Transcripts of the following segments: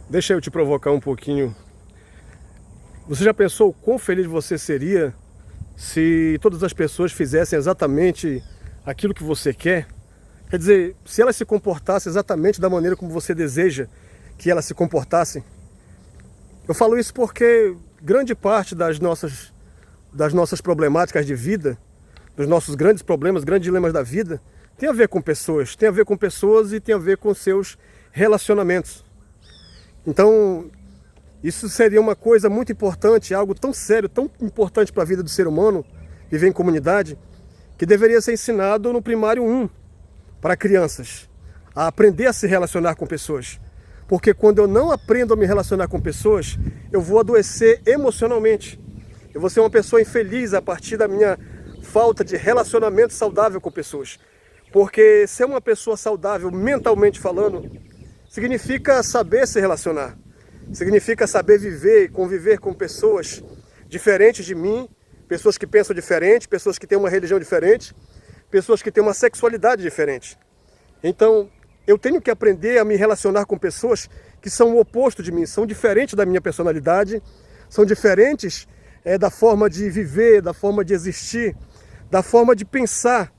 Deixa eu te provocar um pouquinho. Você já pensou o quão feliz você seria se todas as pessoas fizessem exatamente aquilo que você quer? Quer dizer, se elas se comportassem exatamente da maneira como você deseja que elas se comportassem? Eu falo isso porque grande parte das nossas problemáticas de vida, dos nossos grandes problemas, grandes dilemas da vida, tem a ver com pessoas, e tem a ver com seus relacionamentos. Então, isso seria uma coisa muito importante, algo tão sério, tão importante para a vida do ser humano, viver em comunidade, que deveria ser ensinado no primário 1 para crianças, a aprender a se relacionar com pessoas. Porque quando eu não aprendo a me relacionar com pessoas, eu vou adoecer emocionalmente. Eu vou ser uma pessoa infeliz a partir da minha falta de relacionamento saudável com pessoas. Porque ser uma pessoa saudável, mentalmente falando, significa saber se relacionar. Significa saber viver e conviver com pessoas diferentes de mim, pessoas que pensam diferente, pessoas que têm uma religião diferente, pessoas que têm uma sexualidade diferente. Então, eu tenho que aprender a me relacionar com pessoas que são o oposto de mim, são diferentes da minha personalidade, são diferentes da forma de viver, da forma de existir, da forma de pensar.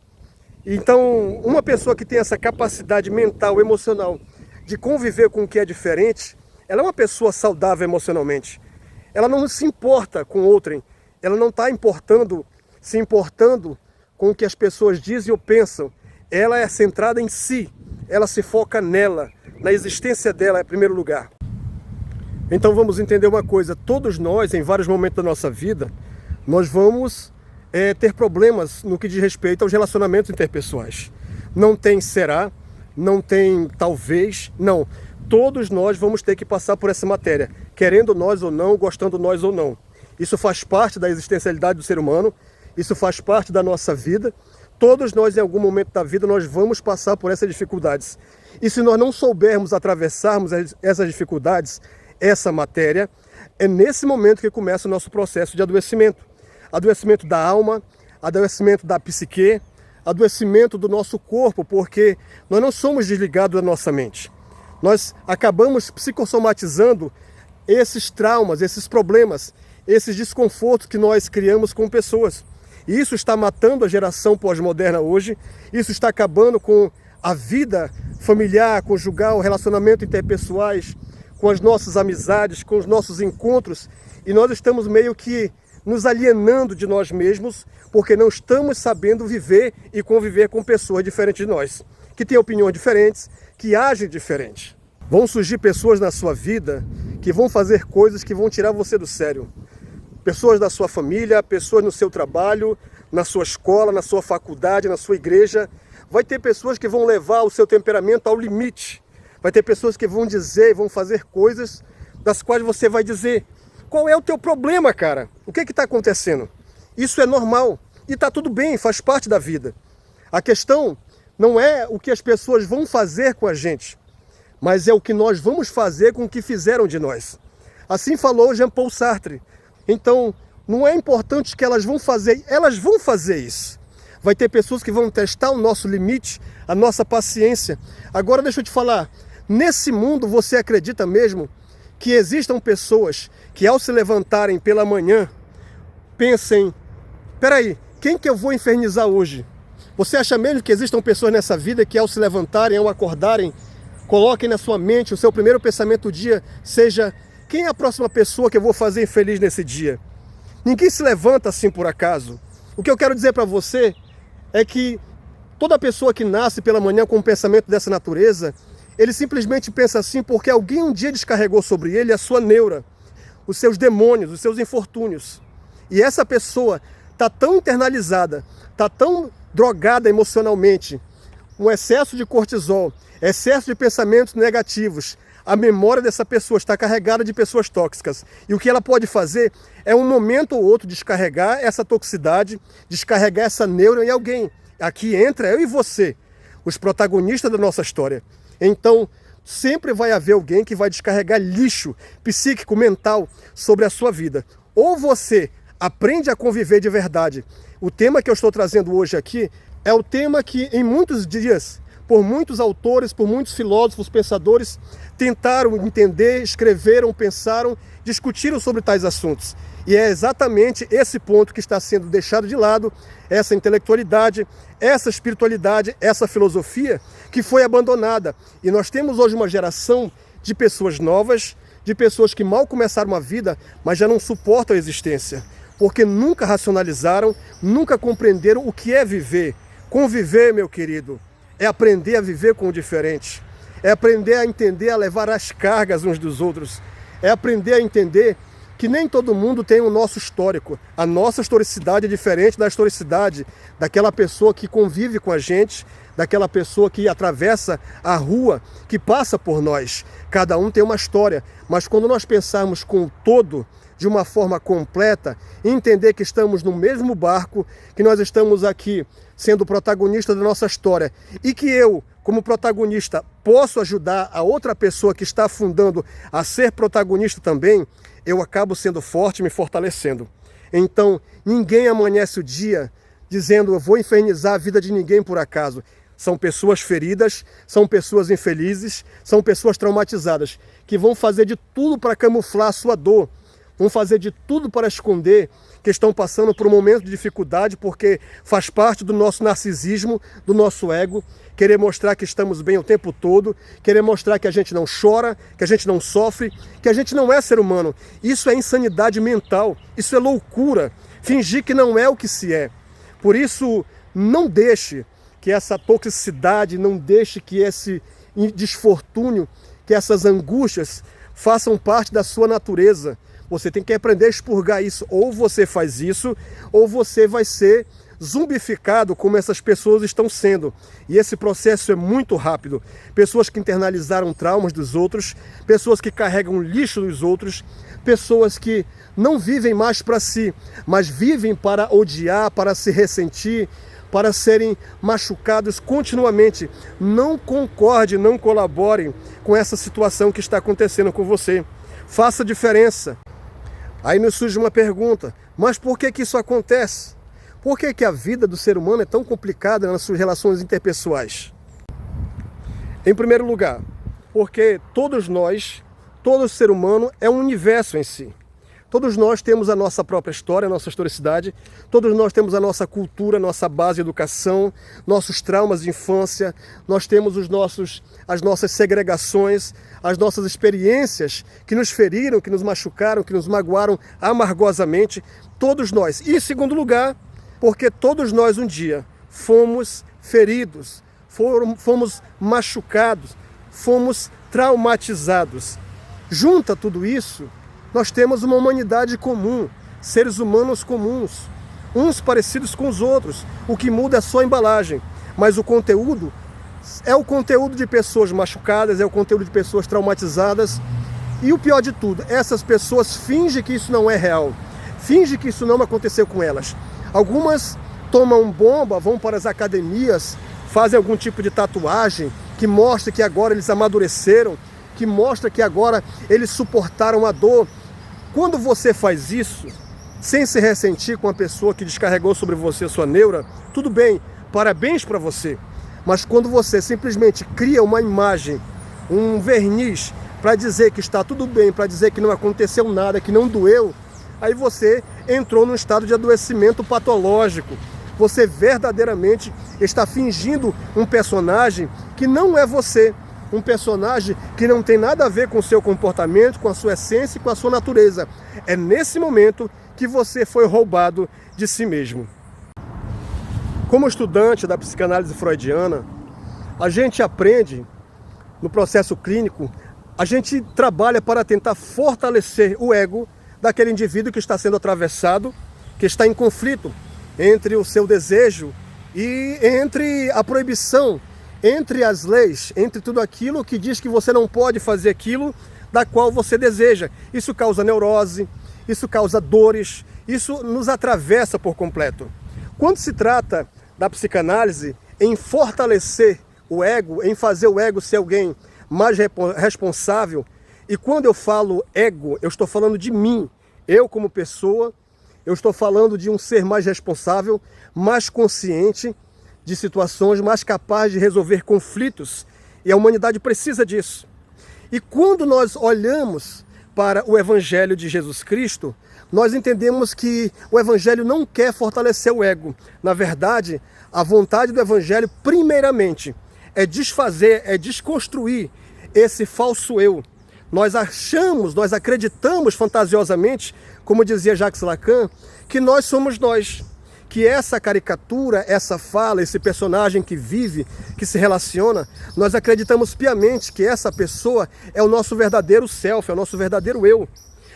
Então, uma pessoa que tem essa capacidade mental, emocional, de conviver com o que é diferente, ela é uma pessoa saudável emocionalmente. Ela não se importa com outrem, ela não está se importando com o que as pessoas dizem ou pensam. Ela é centrada em si, ela se foca nela, na existência dela em primeiro lugar. Então vamos entender uma coisa, todos nós, em vários momentos da nossa vida, nós vamos ter problemas no que diz respeito aos relacionamentos interpessoais. Não tem será, não tem talvez, não. Todos nós vamos ter que passar por essa matéria, querendo nós ou não, gostando nós ou não. Isso faz parte da existencialidade do ser humano, isso faz parte da nossa vida. Todos nós, em algum momento da vida, nós vamos passar por essas dificuldades. E se nós não soubermos atravessarmos essas dificuldades, essa matéria, é nesse momento que começa o nosso processo de adoecimento. Adoecimento da alma, adoecimento da psique, adoecimento do nosso corpo, porque nós não somos desligados da nossa mente. Nós acabamos psicossomatizando esses traumas, esses problemas, esses desconfortos que nós criamos com pessoas. E isso está matando a geração pós-moderna hoje, isso está acabando com a vida familiar, conjugal, relacionamento interpessoais, com as nossas amizades, com os nossos encontros, e nós estamos meio que nos alienando de nós mesmos, porque não estamos sabendo viver e conviver com pessoas diferentes de nós, que têm opiniões diferentes, que agem diferente. Vão surgir pessoas na sua vida que vão fazer coisas que vão tirar você do sério. Pessoas da sua família, pessoas no seu trabalho, na sua escola, na sua faculdade, na sua igreja. Vai ter pessoas que vão levar o seu temperamento ao limite. Vai ter pessoas que vão dizer, vão fazer coisas das quais você vai dizer: qual é o teu problema, cara? O que está acontecendo? Isso é normal e está tudo bem, faz parte da vida. A questão não é o que as pessoas vão fazer com a gente, mas é o que nós vamos fazer com o que fizeram de nós. Assim falou Jean-Paul Sartre. Então, não é importante o que elas vão fazer isso. Vai ter pessoas que vão testar o nosso limite, a nossa paciência. Agora deixa eu te falar, nesse mundo você acredita mesmo que existam pessoas que ao se levantarem pela manhã, pensem: peraí, quem que eu vou infernizar hoje? Você acha mesmo que existam pessoas nessa vida que ao se levantarem, ao acordarem, coloquem na sua mente, o seu primeiro pensamento do dia seja: quem é a próxima pessoa que eu vou fazer infeliz nesse dia? Ninguém se levanta assim por acaso. O que eu quero dizer para você é que toda pessoa que nasce pela manhã com um pensamento dessa natureza, ele simplesmente pensa assim porque alguém um dia descarregou sobre ele a sua neura, os seus demônios, os seus infortúnios. E essa pessoa está tão internalizada, está tão drogada emocionalmente, um excesso de cortisol, excesso de pensamentos negativos. A memória dessa pessoa está carregada de pessoas tóxicas. E o que ela pode fazer é um momento ou outro descarregar essa toxicidade, descarregar essa neura em alguém. Aqui entra eu e você, os protagonistas da nossa história. Então, sempre vai haver alguém que vai descarregar lixo psíquico, mental sobre a sua vida. Ou você aprende a conviver de verdade. O tema que eu estou trazendo hoje aqui é o tema que em muitos dias por muitos autores, por muitos filósofos, pensadores, tentaram entender, escreveram, pensaram, discutiram sobre tais assuntos. E é exatamente esse ponto que está sendo deixado de lado, essa intelectualidade, essa espiritualidade, essa filosofia que foi abandonada. E nós temos hoje uma geração de pessoas novas, de pessoas que mal começaram a vida, mas já não suportam a existência, porque nunca racionalizaram, nunca compreenderam o que é viver. Conviver, meu querido, é aprender a viver com o diferente, é aprender a entender, a levar as cargas uns dos outros, é aprender a entender que nem todo mundo tem o nosso histórico. A nossa historicidade é diferente da historicidade daquela pessoa que convive com a gente, daquela pessoa que atravessa a rua, que passa por nós. Cada um tem uma história, mas quando nós pensarmos com o todo, de uma forma completa, entender que estamos no mesmo barco, que nós estamos aqui sendo protagonista da nossa história e que eu, como protagonista, posso ajudar a outra pessoa que está afundando a ser protagonista também, eu acabo sendo forte e me fortalecendo. Então, ninguém amanhece o dia dizendo eu vou infernizar a vida de ninguém por acaso. São pessoas feridas, são pessoas infelizes, são pessoas traumatizadas, que vão fazer de tudo para camuflar a sua dor, vão fazer de tudo para esconder que estão passando por um momento de dificuldade, porque faz parte do nosso narcisismo, do nosso ego, querer mostrar que estamos bem o tempo todo, querer mostrar que a gente não chora, que a gente não sofre, que a gente não é ser humano. Isso é insanidade mental, isso é loucura, fingir que não é o que se é. Por isso, não deixe que essa toxicidade, não deixe que esse desfortúnio, que essas angústias façam parte da sua natureza. Você tem que aprender a expurgar isso. Ou você faz isso, ou você vai ser zumbificado como essas pessoas estão sendo. E esse processo é muito rápido. Pessoas que internalizaram traumas dos outros, pessoas que carregam lixo dos outros, pessoas que não vivem mais para si, mas vivem para odiar, para se ressentir, para serem machucados continuamente. Não concorde, não colabore com essa situação que está acontecendo com você. Faça diferença. Aí nos surge uma pergunta, mas por que isso acontece? Por que a vida do ser humano é tão complicada nas suas relações interpessoais? Em primeiro lugar, porque todos nós, todo ser humano é um universo em si. Todos nós temos a nossa própria história, a nossa historicidade, todos nós temos a nossa cultura, a nossa base de educação, nossos traumas de infância, nós temos as nossas segregações, as nossas experiências que nos feriram, que nos machucaram, que nos magoaram amargosamente, todos nós. E em segundo lugar, porque todos nós um dia fomos feridos, fomos machucados, fomos traumatizados. Junta tudo isso, nós temos uma humanidade comum, seres humanos comuns, uns parecidos com os outros. O que muda é só a embalagem, mas o conteúdo é o conteúdo de pessoas machucadas, é o conteúdo de pessoas traumatizadas. E o pior de tudo, essas pessoas fingem que isso não é real, fingem que isso não aconteceu com elas. Algumas tomam bomba, vão para as academias, fazem algum tipo de tatuagem que mostra que agora eles amadureceram, que mostra que agora eles suportaram a dor. Quando você faz isso, sem se ressentir com a pessoa que descarregou sobre você a sua neura, tudo bem, parabéns para você. Mas quando você simplesmente cria uma imagem, um verniz, para dizer que está tudo bem, para dizer que não aconteceu nada, que não doeu, aí você entrou num estado de adoecimento patológico. Você verdadeiramente está fingindo um personagem que não é você. Um personagem que não tem nada a ver com o seu comportamento, com a sua essência e com a sua natureza. É nesse momento que você foi roubado de si mesmo. Como estudante da psicanálise freudiana, a gente aprende, no processo clínico, a gente trabalha para tentar fortalecer o ego daquele indivíduo que está sendo atravessado, que está em conflito entre o seu desejo e entre a proibição, entre as leis, entre tudo aquilo que diz que você não pode fazer aquilo da qual você deseja. Isso causa neurose, isso causa dores, isso nos atravessa por completo. Quando se trata da psicanálise, em fortalecer o ego, em fazer o ego ser alguém mais responsável, e quando eu falo ego, eu estou falando de mim, eu como pessoa, eu estou falando de um ser mais responsável, mais consciente, de situações, mais capaz de resolver conflitos. E a humanidade precisa disso. E quando nós olhamos para o Evangelho de Jesus Cristo, nós entendemos que o Evangelho não quer fortalecer o ego. Na verdade, a vontade do Evangelho, primeiramente, é desfazer, é desconstruir esse falso eu. Nós achamos, nós acreditamos fantasiosamente, como dizia Jacques Lacan, que nós somos nós. Que essa caricatura, essa fala, esse personagem que vive, que se relaciona, nós acreditamos piamente que essa pessoa é o nosso verdadeiro self, é o nosso verdadeiro eu.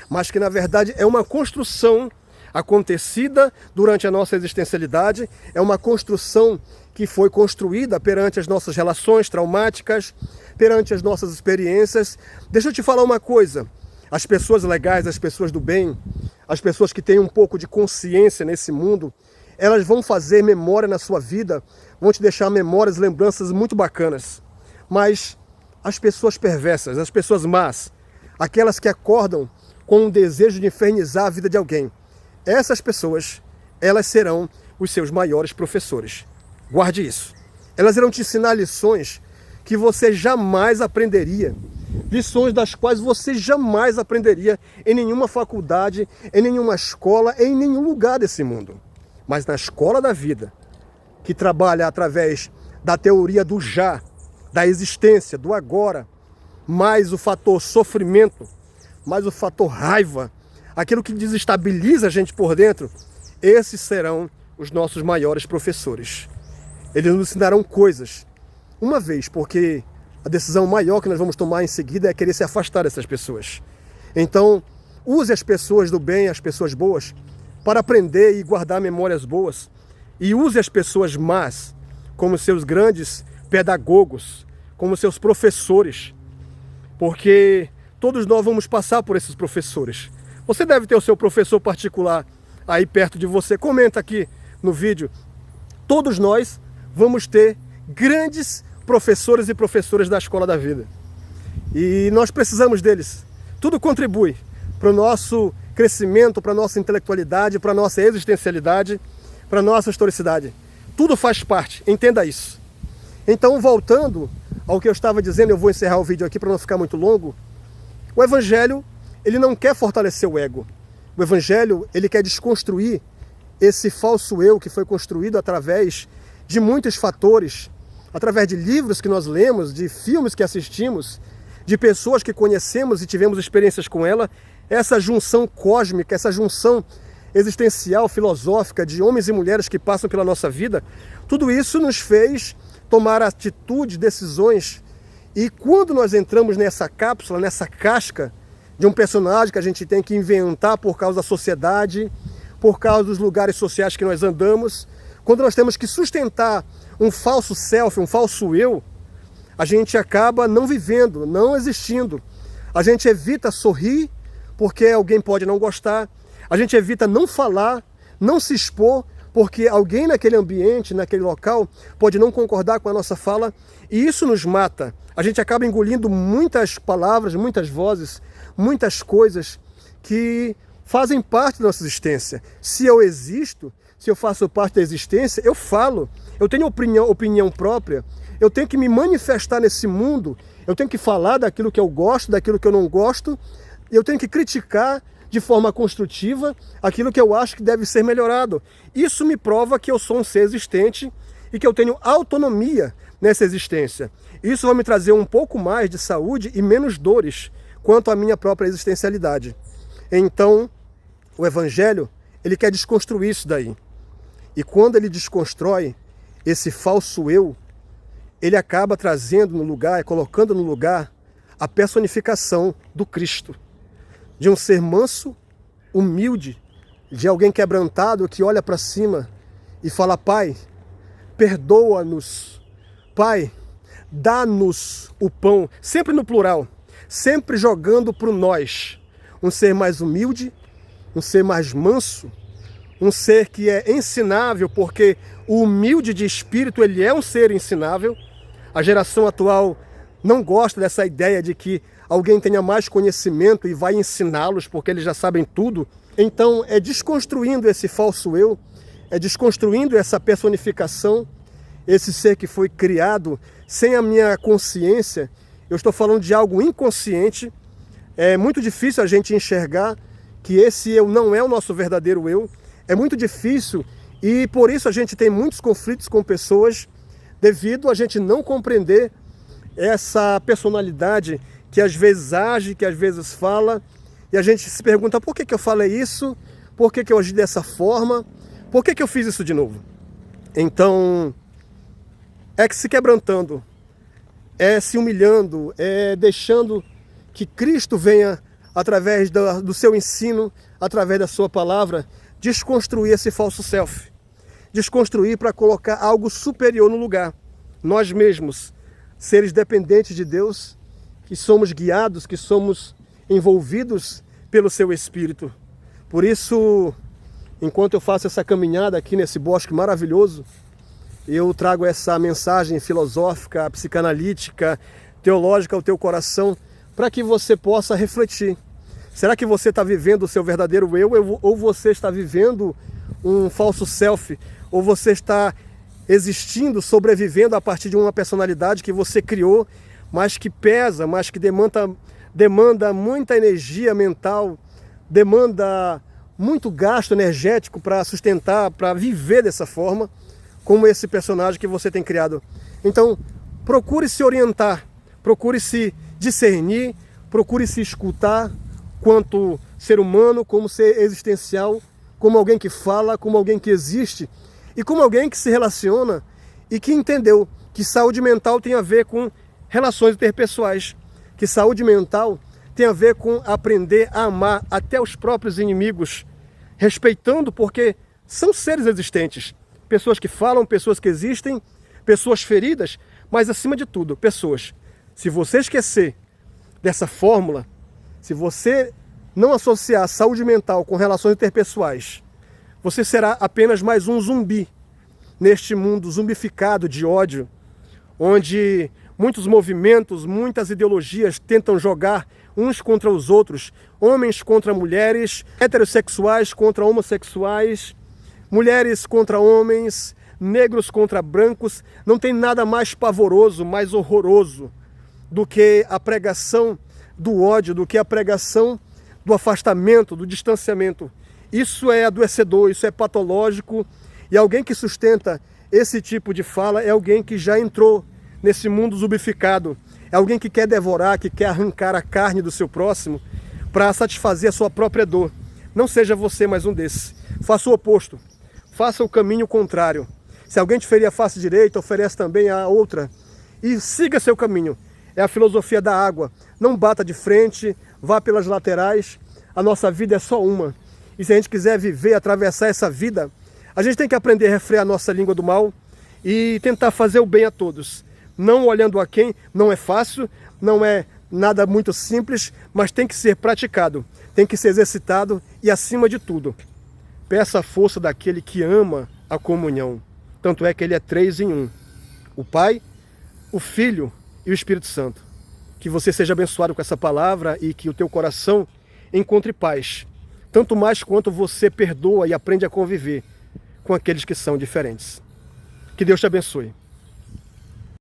Mas que na verdade é uma construção acontecida durante a nossa existencialidade, é uma construção que foi construída perante as nossas relações traumáticas, perante as nossas experiências. Deixa eu te falar uma coisa, as pessoas legais, as pessoas do bem, as pessoas que têm um pouco de consciência nesse mundo, elas vão fazer memória na sua vida, vão te deixar memórias, lembranças muito bacanas. Mas as pessoas perversas, as pessoas más, aquelas que acordam com o desejo de infernizar a vida de alguém, essas pessoas, elas serão os seus maiores professores. Guarde isso. Elas irão te ensinar lições que você jamais aprenderia. Lições das quais você jamais aprenderia em nenhuma faculdade, em nenhuma escola, em nenhum lugar desse mundo. Mas na escola da vida, que trabalha através da teoria do já, da existência, do agora, mais o fator sofrimento, mais o fator raiva, aquilo que desestabiliza a gente por dentro, esses serão os nossos maiores professores. Eles nos ensinarão coisas, uma vez, porque a decisão maior que nós vamos tomar em seguida é querer se afastar dessas pessoas. Então, use as pessoas do bem, as pessoas boas, para aprender e guardar memórias boas. E use as pessoas más como seus grandes pedagogos, como seus professores. Porque todos nós vamos passar por esses professores. Você deve ter o seu professor particular aí perto de você. Comenta aqui no vídeo. Todos nós vamos ter grandes professores e professoras da escola da vida. E nós precisamos deles. Tudo contribui para o nosso crescimento, para a nossa intelectualidade, para a nossa existencialidade, para a nossa historicidade. Tudo faz parte, entenda isso. Então, voltando ao que eu estava dizendo, eu vou encerrar o vídeo aqui para não ficar muito longo. O Evangelho, ele não quer fortalecer o ego. O Evangelho, ele quer desconstruir esse falso eu que foi construído através de muitos fatores, através de livros que nós lemos, de filmes que assistimos, de pessoas que conhecemos e tivemos experiências com ela. Essa junção cósmica, essa junção existencial, filosófica, de homens e mulheres que passam pela nossa vida, tudo isso nos fez tomar atitudes, decisões. E quando nós entramos nessa cápsula, nessa casca de um personagem que a gente tem que inventar por causa da sociedade, por causa dos lugares sociais que nós andamos, quando nós temos que sustentar um falso self, um falso eu, a gente acaba não vivendo, não existindo. A gente evita sorrir, porque alguém pode não gostar. A gente evita não falar, não se expor, porque alguém naquele ambiente, naquele local, pode não concordar com a nossa fala, e isso nos mata. A gente acaba engolindo muitas palavras, muitas vozes, muitas coisas que fazem parte da nossa existência. Se eu existo, se eu faço parte da existência, eu falo, eu tenho opinião própria, eu tenho que me manifestar nesse mundo, eu tenho que falar daquilo que eu gosto, daquilo que eu não gosto, eu tenho que criticar de forma construtiva aquilo que eu acho que deve ser melhorado. Isso me prova que eu sou um ser existente e que eu tenho autonomia nessa existência. Isso vai me trazer um pouco mais de saúde e menos dores quanto à minha própria existencialidade. Então, o Evangelho, ele quer desconstruir isso daí. E quando ele desconstrói esse falso eu, ele acaba trazendo no lugar, colocando no lugar a personificação do Cristo. De um ser manso, humilde, de alguém quebrantado que olha para cima e fala: Pai, perdoa-nos. Pai, dá-nos o pão. Sempre no plural, sempre jogando para o nós. Um ser mais humilde, um ser mais manso, um ser que é ensinável, porque o humilde de espírito, ele é um ser ensinável. A geração atual não gosta dessa ideia de que alguém tenha mais conhecimento e vai ensiná-los porque eles já sabem tudo. Então é desconstruindo esse falso eu, é desconstruindo essa personificação esse ser que foi criado sem a minha consciência. Eu estou falando de algo inconsciente. É muito difícil a gente enxergar que esse eu não é o nosso verdadeiro eu. É muito difícil e por isso a gente tem muitos conflitos com pessoas devido a gente não compreender essa personalidade que às vezes age, que às vezes fala, e a gente se pergunta por que eu falei isso, por que eu agi dessa forma, por que eu fiz isso de novo. Então, é que se quebrantando, é se humilhando, é deixando que Cristo venha, através do seu ensino, através da sua palavra, desconstruir esse falso self. Desconstruir para colocar algo superior no lugar. Nós mesmos, seres dependentes de Deus, que somos guiados, que somos envolvidos pelo seu Espírito. Por isso, enquanto eu faço essa caminhada aqui nesse bosque maravilhoso, eu trago essa mensagem filosófica, psicanalítica, teológica ao teu coração, para que você possa refletir. Será que você está vivendo o seu verdadeiro eu, ou você está vivendo um falso self, ou você está existindo, sobrevivendo a partir de uma personalidade que você criou, mas que pesa, mas que demanda muita energia mental, demanda muito gasto energético para sustentar, para viver dessa forma, como esse personagem que você tem criado. Então, procure se orientar, procure se discernir, procure se escutar quanto ser humano, como ser existencial, como alguém que fala, como alguém que existe e como alguém que se relaciona e que entendeu que saúde mental tem a ver com relações interpessoais, que saúde mental tem a ver com aprender a amar até os próprios inimigos, respeitando porque são seres existentes, pessoas que falam, pessoas que existem, pessoas feridas, mas acima de tudo, pessoas. Se você esquecer dessa fórmula, se você não associar saúde mental com relações interpessoais, você será apenas mais um zumbi neste mundo zumbificado de ódio, onde muitos movimentos, muitas ideologias tentam jogar uns contra os outros, homens contra mulheres, heterossexuais contra homossexuais, mulheres contra homens, negros contra brancos. Não tem nada mais pavoroso, mais horroroso do que a pregação do ódio, do que a pregação do afastamento, do distanciamento. Isso é adoecedor, isso é patológico, e alguém que sustenta esse tipo de fala é alguém que já entrou nesse mundo zumbificado, é alguém que quer devorar, que quer arrancar a carne do seu próximo para satisfazer a sua própria dor. Não seja você mais um desses. Faça o oposto, faça o caminho contrário. Se alguém te ferir a face direita, oferece também a outra, e siga seu caminho. É a filosofia da água. Não bata de frente, vá pelas laterais. A nossa vida é só uma. E se a gente quiser viver, atravessar essa vida, a gente tem que aprender a refrear a nossa língua do mal e tentar fazer o bem a todos. Não olhando a quem, não é fácil, não é nada muito simples, mas tem que ser praticado, tem que ser exercitado e, acima de tudo, peça a força daquele que ama a comunhão. Tanto é que ele é 3 em 1. O Pai, o Filho e o Espírito Santo. Que você seja abençoado com essa palavra e que o teu coração encontre paz. Tanto mais quanto você perdoa e aprende a conviver com aqueles que são diferentes. Que Deus te abençoe.